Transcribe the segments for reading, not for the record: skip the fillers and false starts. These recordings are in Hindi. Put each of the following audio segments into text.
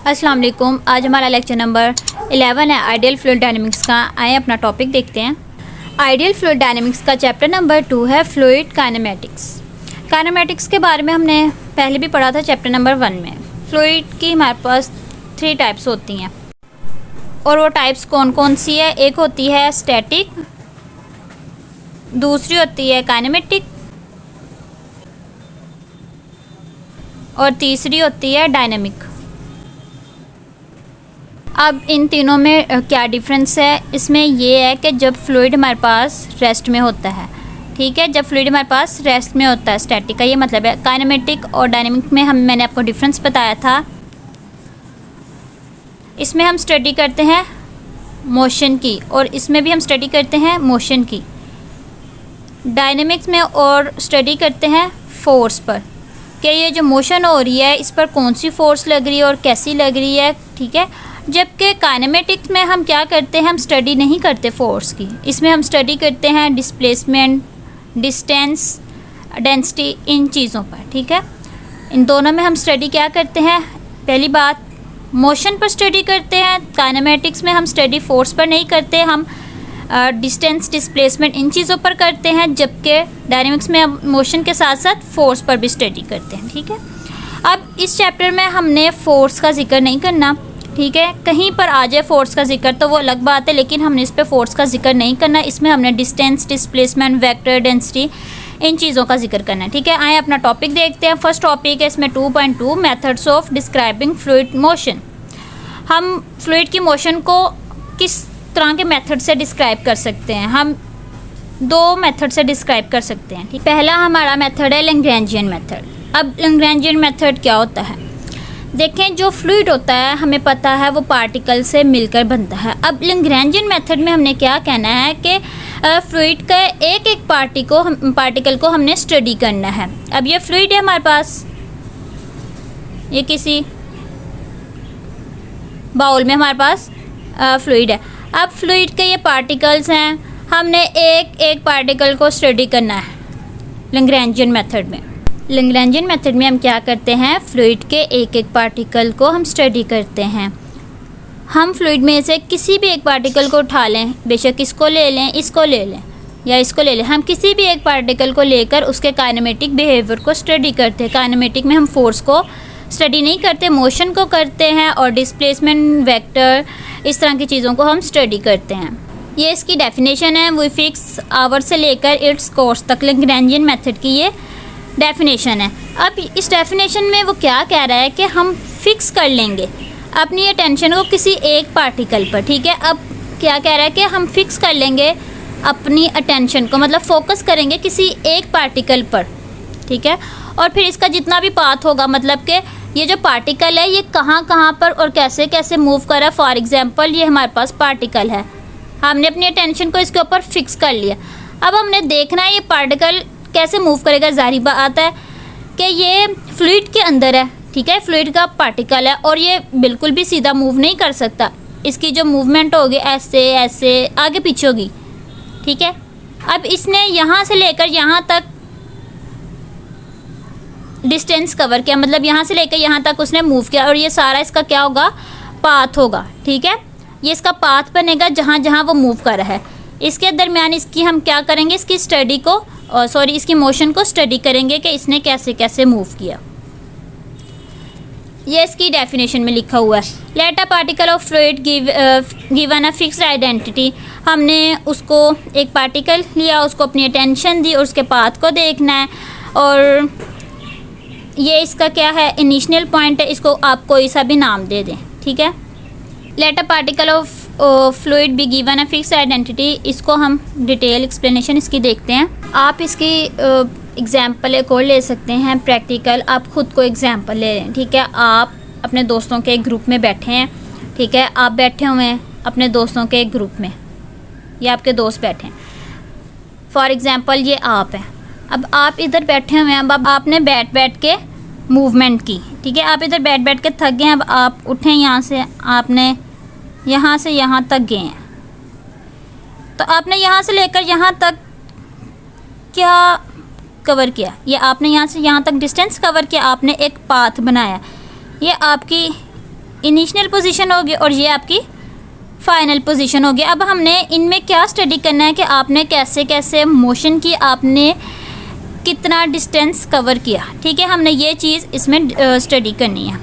अस्सलाम वालेकुम। आज हमारा लेक्चर नंबर 11 है आइडियल फ्लूइड डायनेमिक्स का। आए अपना टॉपिक देखते हैं। आइडियल फ्लूइड डायनेमिक्स का चैप्टर नंबर 2 है फ्लूइड काइनेमेटिक्स। काइनेमेटिक्स के बारे में हमने पहले भी पढ़ा था चैप्टर नंबर 1 में। फ्लूइड की हमारे पास 3 टाइप्स होती हैं और वो टाइप्स कौन कौन सी है। एक होती है स्टैटिक, दूसरी होती है काइनेमेटिक और तीसरी होती है डायनेमिक। अब इन तीनों में क्या डिफरेंस है, इसमें ये है कि जब फ्लूइड हमारे पास रेस्ट में होता है, ठीक है, जब फ्लूइड हमारे पास रेस्ट में होता है, स्टैटिक का ये मतलब है। काइनेमेटिक और डायनेमिक में मैंने आपको डिफरेंस बताया था। इसमें हम स्टडी करते हैं मोशन की और इसमें भी हम स्टडी करते हैं मोशन की। डायनेमिक्स में और स्टडी करते हैं फोर्स पर, कि ये जो मोशन हो रही है इस पर कौन सी फोर्स लग रही है और कैसी लग रही है, ठीक है। जबकि काइनेमेटिक्स में हम क्या करते हैं, हम स्टडी नहीं करते फोर्स की। इसमें हम स्टडी करते हैं डिस्प्लेसमेंट, डिस्टेंस, डेंसिटी, इन चीज़ों पर, ठीक है। इन दोनों में हम स्टडी क्या करते हैं, पहली बात मोशन पर स्टडी करते हैं। काइनेमेटिक्स में हम स्टडी फोर्स पर नहीं करते, हम डिस्टेंस, डिस्प्लेसमेंट, इन चीज़ों पर करते हैं। जबकि डायनेमिक्स में हम मोशन के साथ साथ फोर्स पर भी स्टडी करते हैं, ठीक है। अब इस चैप्टर में हमने फोर्स का जिक्र नहीं करना, ठीक है। कहीं पर आ जाए फोर्स का जिक्र तो वो अलग बात है, लेकिन हमने इस पे फोर्स का जिक्र नहीं करना। इसमें हमने डिस्टेंस, डिस्प्लेसमेंट, वेक्टर, डेंसिटी, इन चीज़ों का जिक्र करना है, ठीक है। आए अपना टॉपिक देखते हैं। फर्स्ट टॉपिक है इसमें 2.2 methods of describing fluid motion. हम फ्लूइड की मोशन को किस तरह के मेथड से डिस्क्राइब कर सकते हैं, हम 2 मेथड से डिस्क्राइब कर सकते हैं, ठीक। पहला हमारा मेथड है लैग्रैंजियन मेथड। अब लैग्रैंजियन मेथड क्या होता है, देखें, जो फ्लूइड होता है हमें पता है वो पार्टिकल से मिलकर बनता है। अब लैग्रैंजियन मेथड में हमने क्या कहना है कि फ्लूइड का एक एक पार्टिकल को हमने स्टडी करना है। अब ये फ्लूइड है हमारे पास, ये किसी बाउल में हमारे पास फ्लूइड है। अब फ्लूइड के ये पार्टिकल्स हैं, हमने एक एक पार्टिकल को स्टडी करना है लैग्रैंजियन मेथड में। लैग्रैंजियन मेथड में हम क्या करते हैं, फ्लूइड के एक एक पार्टिकल को हम स्टडी करते हैं। हम फ्लूइड में से किसी भी एक पार्टिकल को उठा लें, बेशक इसको ले लें, इसको ले लें या इसको ले लें, हम किसी भी एक पार्टिकल को लेकर उसके काइनेमेटिक बिहेवियर को स्टडी करते हैं। काइनेमेटिक में हम फोर्स को स्टडी नहीं करते, मोशन को करते हैं और डिस्प्लेसमेंट, वेक्टर, इस तरह की चीज़ों को हम स्टडी करते हैं। ये इसकी डेफिनेशन है, वी फिक्स आवर से लेकर इट्स कोर्स तक लैग्रैंजियन मेथड की ये डेफिनेशन है। अब इस डेफिनेशन में वो क्या कह रहा है कि हम फिक्स कर लेंगे अपनी अटेंशन को किसी एक पार्टिकल पर, ठीक है। अब क्या कह रहा है कि हम फिक्स कर लेंगे अपनी अटेंशन को, मतलब फोकस करेंगे किसी एक पार्टिकल पर, ठीक है। और फिर इसका जितना भी पाथ होगा, मतलब कि ये जो पार्टिकल है ये कहाँ कहाँ पर और कैसे कैसे मूव कर रहा है। फॉर एग्जांपल ये हमारे पास पार्टिकल है, हमने अपनी अटेंशन को इसके ऊपर फिक्स कर लिया। अब हमने देखना है ये पार्टिकल कैसे मूव करेगा। जाहिर बात है कि ये फ्लूइड के अंदर है, ठीक है, फ्लूइड का पार्टिकल है और ये बिल्कुल भी सीधा मूव नहीं कर सकता। इसकी जो मूवमेंट होगी ऐसे ऐसे आगे पीछे होगी, ठीक है। अब इसने यहाँ से लेकर यहाँ तक डिस्टेंस कवर किया, मतलब यहाँ से लेकर यहाँ तक उसने मूव किया और ये सारा इसका क्या होगा, पाथ होगा, ठीक है। ये इसका पाथ बनेगा जहाँ जहाँ वो मूव कर रहा है। इसके दरमियान इसकी हम क्या करेंगे, इसकी स्टडी को इसकी मोशन को स्टडी करेंगे कि इसने कैसे कैसे मूव किया। ये इसकी डेफिनेशन में लिखा हुआ है। Let a particle of fluid given a fixed identity. हमने उसको एक पार्टिकल लिया, उसको अपनी अटेंशन दी और उसके पाथ को देखना है। और ये इसका क्या है, इनिशियल पॉइंट है, इसको आप कोई सा भी नाम दे दें, ठीक है। Let a particle of fluid be given a fix identity. इसको हम डिटेल एक्सप्लेनेशन इसकी देखते हैं। आप इसकी एग्जांपल एक और ले सकते हैं, प्रैक्टिकल। आप ख़ुद को एग्जांपल ले लें, ठीक है। आप अपने दोस्तों के एक ग्रुप में बैठे हैं, ठीक है, आप बैठे हुए हैं अपने दोस्तों के एक ग्रुप में, या आपके दोस्त बैठे हैं। फॉर एग्ज़ाम्पल ये आप हैं, अब आप इधर बैठे हुए हैं, अब आपने बैठ के मूवमेंट की, ठीक है। आप इधर बैठ के थक गए हैं, अब आप उठें यहाँ से, आपने यहाँ से यहाँ तक गए हैं, तो आपने यहाँ से लेकर यहाँ तक क्या कवर किया, ये आपने यहाँ से यहाँ तक डिस्टेंस कवर किया, आपने एक पाथ बनाया। ये आपकी इनिशियल पोजीशन होगी और ये आपकी फाइनल पोजीशन होगी। अब हमने इनमें क्या स्टडी करना है कि आपने कैसे कैसे मोशन की, आपने कितना डिस्टेंस कवर किया। ठीक है, हमने ये चीज़ इसमें स्टडी करनी है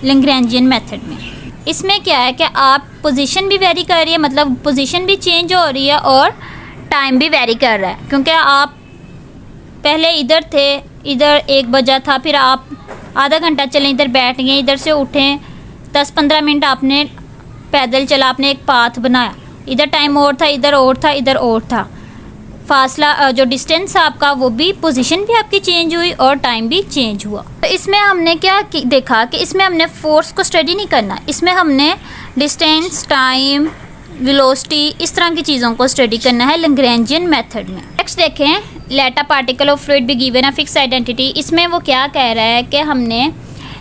लैग्रैंजियन मेथड में। इसमें क्या है कि आप पोजीशन भी वेरी कर रही है, मतलब पोजीशन भी चेंज हो रही है और टाइम भी वेरी कर रहा है, क्योंकि आप पहले इधर थे, इधर 1 बजा था, फिर आप आधा घंटा चले, इधर बैठ गए, इधर से उठें, 10-15 मिनट आपने पैदल चला, आपने एक पाथ बनाया, इधर टाइम और था, इधर और था, इधर और था, फासला जो डिस्टेंस आपका वो भी, पोजीशन भी आपकी चेंज हुई और टाइम भी चेंज हुआ। तो इसमें हमने क्या देखा कि इसमें हमने फोर्स को स्टडी नहीं करना, इसमें हमने डिस्टेंस, टाइम, वेलोसिटी, इस तरह की चीज़ों को स्टडी करना है लैग्रैंजियन मेथड में। नेक्स्ट देखें, let a particle of fluid be given a fix identity. इसमें वो क्या कह रहा है कि हमने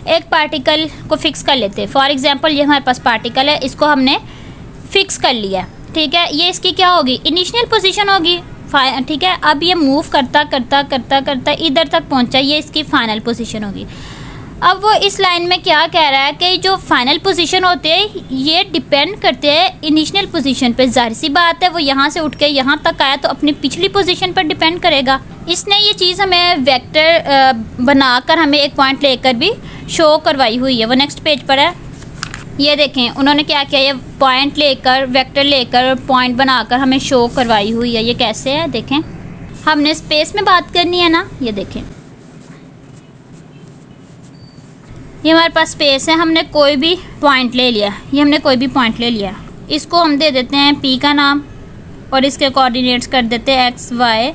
एक पार्टिकल को फिक्स कर लेते हैं। फॉर एग्जांपल ये हमारे पास पार्टिकल है, इसको हमने फिक्स कर लिया। ठीक है, ये इसकी क्या होगी, इनिशियल पोजीशन होगी। ठीक है, अब ये मूव करता करता करता करता इधर तक पहुंचा, ये इसकी फाइनल पोजीशन होगी। अब वो इस लाइन में क्या कह रहा है कि जो फाइनल पोजीशन होते हैं ये डिपेंड करते हैं इनिशियल पोजीशन पे। जाहिर सी बात है, वो यहाँ से उठ के यहाँ तक आया तो अपनी पिछली पोजीशन पर डिपेंड करेगा। इसने ये चीज़ हमें वेक्टर बनाकर हमें एक पॉइंट लेकर भी शो करवाई हुई है। वो नेक्स्ट पेज पर है, ये देखें उन्होंने क्या किया, ये पॉइंट लेकर, वेक्टर लेकर, पॉइंट बनाकर हमें शो करवाई हुई है। ये कैसे है देखें, हमने स्पेस में बात करनी है ना, ये देखें ये हमारे पास स्पेस है, हमने कोई भी पॉइंट ले लिया, ये हमने कोई भी पॉइंट ले लिया, इसको हम दे देते हैं पी का नाम और इसके कोऑर्डिनेट्स कर देते हैं एक्स, वाई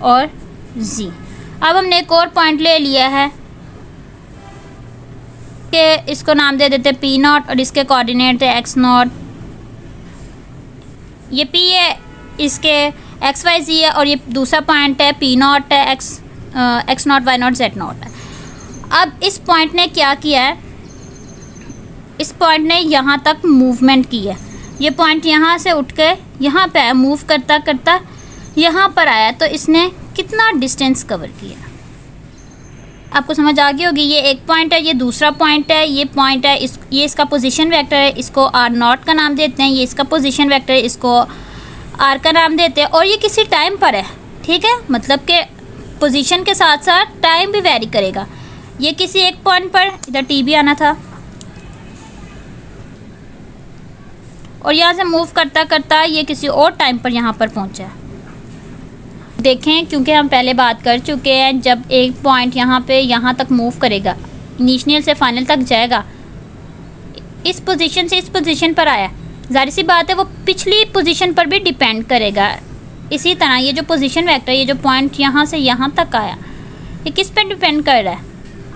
और जी। अब हमने एक और पॉइंट ले लिया है कि इसको नाम दे देते हैं पी नॉट और इसके कोऑर्डिनेट है एक्स नॉट। ये पी है, इसके एक्स वाई जी है, और ये दूसरा पॉइंट है पी नॉट है, x not y not z not है। अब इस पॉइंट ने क्या किया है, इस पॉइंट ने यहाँ तक मूवमेंट की है। ये पॉइंट यहाँ से उठ के यहाँ पे मूव करता करता यहाँ पर आया, तो इसने कितना डिस्टेंस कवर किया आपको समझ आ गई होगी। ये एक पॉइंट है, ये दूसरा पॉइंट है, ये पॉइंट है, ये इसका पोजीशन वेक्टर है, इसको आर नॉट का नाम देते हैं। ये इसका पोजीशन वेक्टर है, इसको आर का नाम देते हैं, और ये किसी टाइम पर है। ठीक है, मतलब कि पोजीशन के साथ साथ टाइम भी वेरी करेगा। ये किसी एक पॉइंट पर, इधर टी भी आना था, और यहाँ से मूव करता करता ये किसी और टाइम पर यहाँ पर पहुँचा। देखें, क्योंकि हम पहले बात कर चुके हैं, जब एक पॉइंट यहाँ पे यहाँ तक मूव करेगा, इनिशियल से फाइनल तक जाएगा, इस पोजीशन से इस पोजीशन पर आया, जाहिर सी बात है वो पिछली पोजीशन पर भी डिपेंड करेगा। इसी तरह ये जो पोजीशन वेक्टर, ये जो पॉइंट यहाँ से यहाँ तक आया, ये किस पे डिपेंड कर रहा है,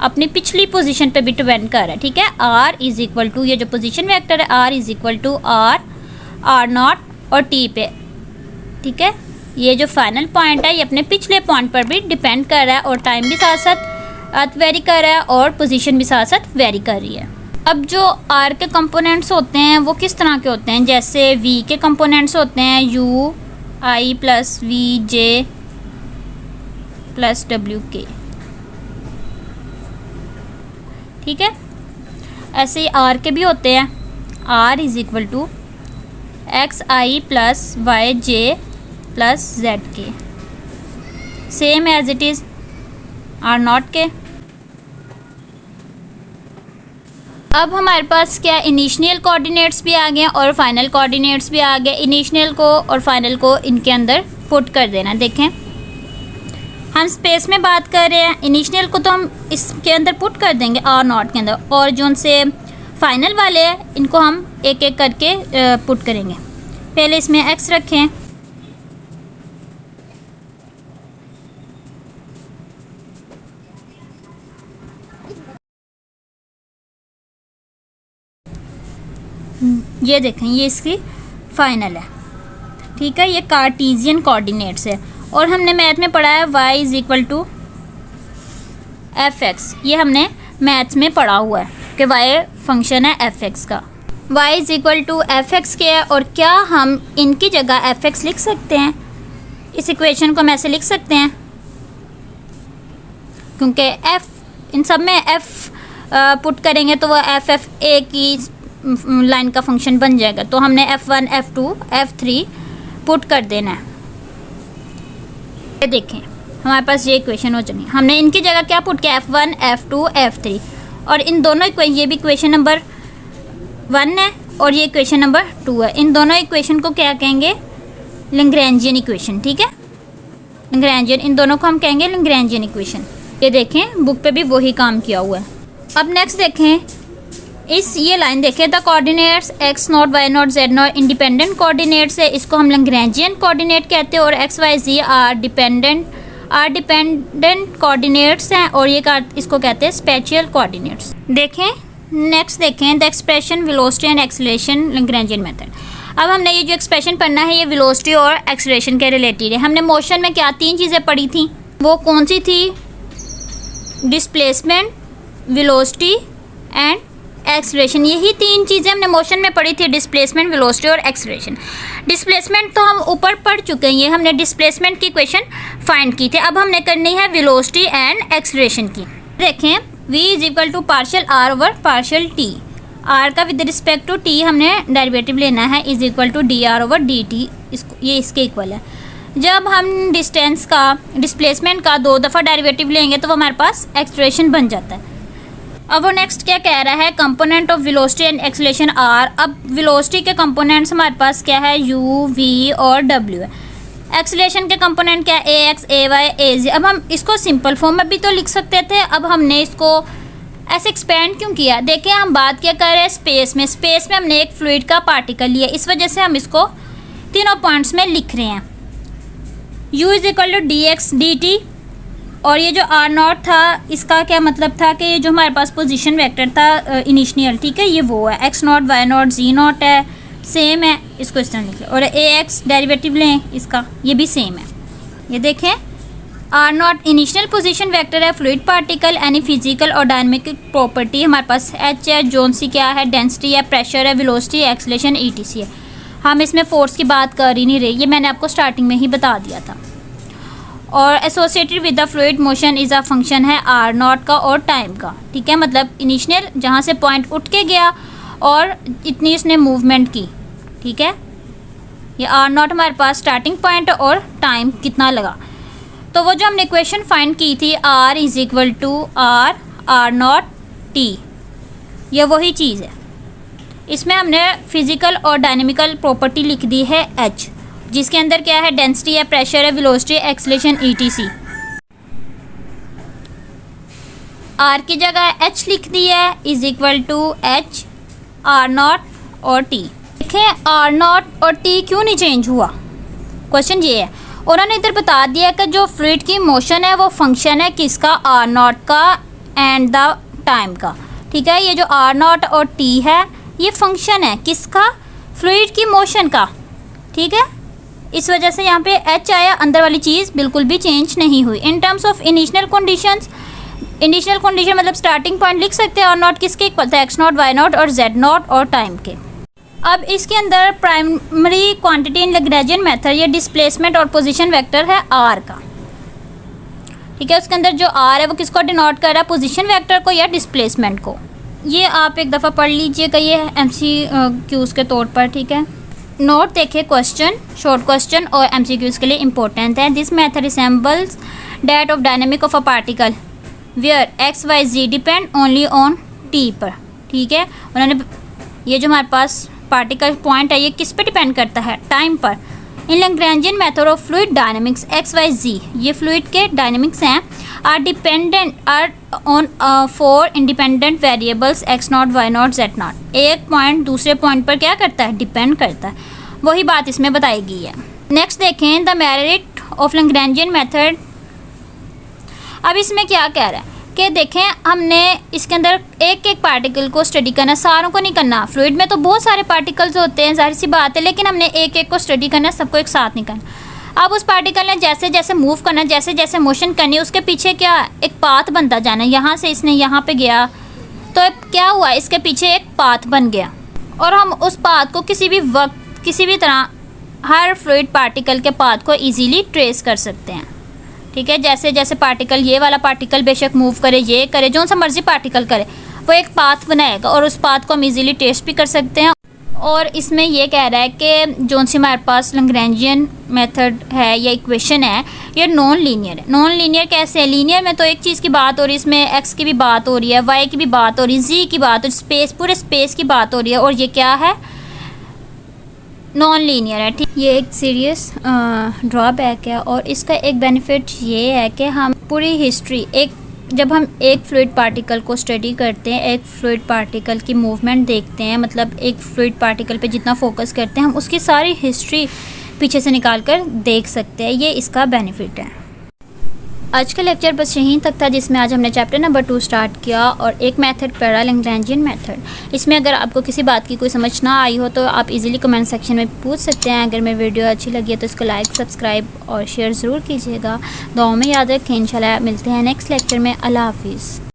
अपनी पिछली पोजीशन पे भी डिपेंड कर रहा है। ठीक है, आर इज इक्वल टू, ये जो पोजीशन वेक्टर है r is equal to r not और टी पे। ठीक है, ये जो फाइनल पॉइंट है ये अपने पिछले पॉइंट पर भी डिपेंड कर रहा है, और टाइम भी साथ साथ वेरी कर रहा है, और पोजीशन भी साथ साथ वेरी कर रही है। अब जो आर के कंपोनेंट्स होते हैं वो किस तरह के होते हैं, जैसे वी के कंपोनेंट्स होते हैं u i plus v j plus डब्ल्यू के। ठीक है, ऐसे ही आर के भी होते हैं, R is equal to x i plus y j plus z k, same as it is R not k. अब हमारे पास क्या, इनिशियल कोऑर्डिनेट्स भी आ गए और फाइनल कोऑर्डिनेट्स भी आ गए। इनिशियल को और फाइनल को इनके अंदर पुट कर देना। देखें, हम स्पेस में बात कर रहे हैं, इनिशियल को तो हम इसके अंदर पुट कर देंगे आर नॉट के अंदर, और जो उनसे फाइनल वाले हैं इनको हम एक एक करके पुट करेंगे। पहले इसमें एक्स रखें, ये देखें ये इसकी फाइनल है। ठीक है, ये कार्टेशियन कोऑर्डिनेट्स है, और हमने मैथ में पढ़ा है y is equal to f x. ये हमने मैथ्स में पढ़ा हुआ है कि y फंक्शन है एफ एक्स का। y is equal to f x के है, और क्या हम इनकी जगह एफ एक्स लिख सकते हैं, इस इक्वेशन को हम ऐसे लिख सकते हैं, क्योंकि f इन सब में f पुट करेंगे तो वो FF की लाइन का फंक्शन बन जाएगा। तो हमने F1 F2 F3 पुट कर देना है। ये देखें हमारे पास ये इक्वेशन हो चुकी। हमने इनकी जगह क्या पुट किया, F1 F2 F3, और इन दोनों इक्वेशन, ये भी इक्वेशन नंबर 1 है और ये इक्वेशन नंबर 2 है। इन दोनों इक्वेशन को क्या कहेंगे, लैग्रैंजियन इक्वेशन। ठीक है, लैग्रैंजियन, इन दोनों को हम कहेंगे लैग्रैंजियन इक्वेशन। ये देखें बुक पे भी वही काम किया हुआ है। अब नेक्स्ट देखें, ये लाइन देखें, the coordinates x0 y0 z0 independent coordinates है, इसको हम लैग्रैंजियन कोऑर्डिनेट कहते हैं, और x y z are dependent coordinates हैं, और ये इसको कहते हैं स्पेशियल कोऑर्डिनेट्स। देखें नेक्स्ट देखें, the expression velocity and acceleration Lagrangian method. अब हमने ये जो एक्सप्रेशन पढ़ना है ये वेलोसिटी और एक्सेलरेशन के रिलेटेड है। हमने मोशन में क्या 3 चीज़ें पढ़ी थी, वो कौन सी थी, डिस्प्लेसमेंट, वेलोसिटी एंड एक्सेलरेशन। यही 3 चीज़ें हमने मोशन में पढ़ी थी, डिस्प्लेसमेंट, वेलोसिटी और एक्सेलरेशन। डिस्प्लेसमेंट तो हम ऊपर पढ़ चुके हैं, ये हमने डिस्प्लेसमेंट की इक्वेशन फाइंड की थी। अब हमने करनी है वेलोसिटी एंड एक्सेलरेशन की। देखें v is equal to partial r over partial t, r का विद रिस्पेक्ट टू t हमने डेरिवेटिव लेना है, is equal to dr over dt, इसको ये इसके इक्वल है। जब हम डिस्टेंस का, डिस्प्लेसमेंट का 2 दफ़ा डेरिवेटिव लेंगे तो वो हमारे पास एक्सेलरेशन बन जाता है। अब वो नेक्स्ट क्या कह रहा है, component of velocity and acceleration are. अब वेलोसिटी के कंपोनेंट्स हमारे पास क्या है, u, v और w है। एक्सेलरेशन के कंपोनेंट क्या है, ax, ay, az। अब हम इसको सिंपल फॉर्म में भी तो लिख सकते थे, अब हमने इसको ऐसे एक्सपेंड क्यों किया। देखिए हम बात क्या कर रहे हैं, स्पेस में हमने एक फ्लूइड का पार्टिकल लिया, इस वजह से हम इसको तीनों पॉइंट्स में लिख रहे हैं। u is equal to dx dt, और ये जो r0 था इसका क्या मतलब था कि ये जो हमारे पास पोजीशन वेक्टर था इनिशियल, ठीक है, ये वो है, x0 y0 z0 है, सेम है, इसको इस तरह लिख लो। और ax डेरिवेटिव लें इसका, ये भी सेम है। ये देखें r0 इनिशियल पोजीशन वेक्टर है, फ्लूइड पार्टिकल, एनी फिजिकल और डायनेमिक प्रॉपर्टी हमारे पास h है, जोन सी क्या है, डेंसिटी है, प्रेशर है, वेलोसिटी, एक्सेलरेशन, etc है। हम इसमें फोर्स की बात कर ही नहीं रहे, ये मैंने आपको स्टार्टिंग में ही बता दिया था। और associated with the fluid motion is a function है r0 का और टाइम का। ठीक है, मतलब इनिशियल जहाँ से पॉइंट उठ के गया और इतनी इसने मूवमेंट की। ठीक है, ये r0 हमारे पास स्टार्टिंग पॉइंट और टाइम कितना लगा। तो वो जो हमने इक्वेशन फाइंड की थी r is equal to r0 t, ये वही चीज़ है। इसमें हमने फिजिकल और डायनेमिकल प्रॉपर्टी लिख दी है h, जिसके अंदर क्या है, डेंसिटी है, प्रेशर है, वेलोसिटी, एक्सेलरेशन, etc। r की जगह h लिख दी है, is equal to h r0 और t। देखें r0 और t क्यों नहीं चेंज हुआ, क्वेश्चन ये है। उन्होंने इधर बता दिया कि जो फ्लूइड की मोशन है वो फंक्शन है किसका, r0 का एंड द टाइम का। ठीक है, ये जो r0 और t है ये फंक्शन है किसका, फ्लूइड की मोशन का। ठीक है, इस वजह से यहाँ पे h आया, अंदर वाली चीज़ बिल्कुल भी चेंज नहीं हुई। In terms of initial conditions, initial condition मतलब स्टार्टिंग पॉइंट लिख सकते हैं, और नॉट किसके इक्वल था, x0 y0 और z0 और टाइम के। अब इसके अंदर primary quantity in Lagrangian method, ये डिस्प्लेसमेंट और पोजीशन वेक्टर है r का। ठीक है, उसके अंदर जो r है वो किसको डिनोट कर रहा है, पोजीशन वेक्टर को या डिस्प्लेसमेंट को। ये आप एक दफ़ा पढ़ लीजिएगा, ये MCQs के तौर पर। ठीक है, नोट देखिए, क्वेश्चन शॉर्ट क्वेश्चन और MCQs के लिए इंपॉर्टेंट है। This method resembles that of dynamic of a particle where x y z depend only on t पर। ठीक है, उन्होंने ये जो हमारे पास पार्टिकल पॉइंट है ये किस पे डिपेंड करता है, टाइम पर। In Lagrangian method of fluid dynamics x y z, ये फ्लूइड के डायनेमिक्स हैं, are on 4 independent variables x0 y0 z0। एक पॉइंट दूसरे पॉइंट पर क्या करता है, डिपेंड करता है, वही बात इसमें बताई गई है। नेक्स्ट देखें, द मेरिट ऑफ लैग्रैंजियन मेथड। अब इसमें क्या कह रहा है कि देखें हमने इसके अंदर एक एक पार्टिकल को स्टडी करना, सारों को नहीं करना। फ्लूइड में तो बहुत सारे पार्टिकल्स होते हैं, जाहिर सी बात है, लेकिन हमने एक एक को स्टडी करना, सबको एक साथ नहीं करना। अब उस पार्टिकल ने जैसे जैसे मूव करना, जैसे जैसे मोशन करनी, उसके पीछे क्या एक पाथ बनता जाना। यहाँ से इसने यहाँ पे गया तो क्या हुआ, इसके पीछे एक पाथ बन गया, और हम उस पाथ को किसी भी वक्त किसी भी तरह हर फ्लूइड पार्टिकल के पाथ को ईजीली ट्रेस कर सकते हैं। ठीक है, जैसे जैसे पार्टिकल, ये वाला पार्टिकल बेशक मूव करे, ये करे, जो सा मर्जी पार्टिकल करे, वो एक पाथ बनाएगा और उस पाथ को हम इजीली टेस्ट भी कर सकते हैं। और इसमें ये कह रहा है कि जो सी हमारे पास लैग्रेंजियन मेथड है या इक्वेशन है ये नॉन लीनियर है। नॉन लीनियर कैसे है? लीनियर में तो एक चीज़ की बात हो रही है, इसमें एक्स की भी बात हो रही है, वाई की भी बात हो रही है, जी की बात हो रही है, स्पेस पूरे स्पेस की बात हो रही है, और ये क्या है? नॉन लीनियर है। ठीक, ये एक सीरियस ड्रॉबैक है। और इसका एक बेनिफिट ये है कि हम पूरी हिस्ट्री जब हम एक फ्लूइड पार्टिकल को स्टडी करते हैं, एक फ्लूइड पार्टिकल की मूवमेंट देखते हैं, मतलब एक फ्लूइड पार्टिकल पे जितना फोकस करते हैं हम उसकी सारी हिस्ट्री पीछे से निकाल कर देख सकते हैं। ये इसका बेनिफिट है। आज का लेक्चर बस यहीं तक था, जिसमें आज हमने चैप्टर नंबर 2 स्टार्ट किया और एक मेथड पढ़ा, लैग्रेंजियन मेथड। इसमें अगर आपको किसी बात की कोई समझ ना आई हो तो आप इजीली कमेंट सेक्शन में पूछ सकते हैं। अगर मेरी वीडियो अच्छी लगी है तो इसको लाइक, सब्सक्राइब और शेयर ज़रूर कीजिएगा। दुआओं में याद रखें। इंशाल्लाह मिलते हैं नेक्स्ट लेक्चर में। अल्लाह हाफिज़।